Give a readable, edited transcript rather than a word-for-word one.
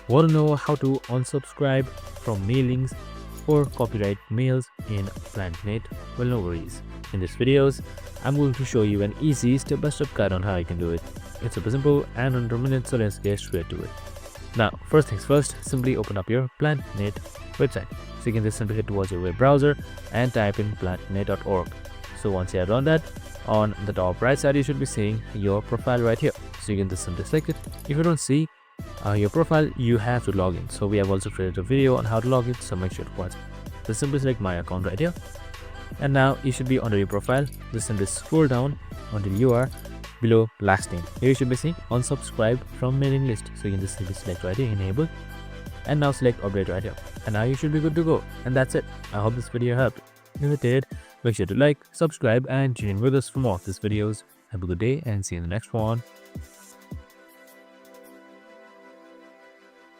Want to know how to unsubscribe from mailings or copyright mails in PlantNet? Well, no worries. In this videos, I'm going to show you an easy step-by-step guide on how you can do it. It's super simple and under minutes, so let's get straight to it. Now, first things first, simply open up your PlantNet website. So you can just simply head towards your web browser and type in plantnet.org. So once you have done that, on the top right side, you should be seeing your profile right here. So you can just simply select it. If you don't see your profile, you have to log in. So we have also created a video on how to log in, so make sure to watch. So simply select my account right here, and now you should be under your profile. Just simply scroll down until you are below last name. Here you should be seeing unsubscribe from mailing list. So you can just simply select right here, enable, and now select update right here, and now you should be good to go. And that's it. I hope this video helped. If it did, make sure to like, subscribe, and tune in with us for more of these videos. Have a good day and see you in the next one.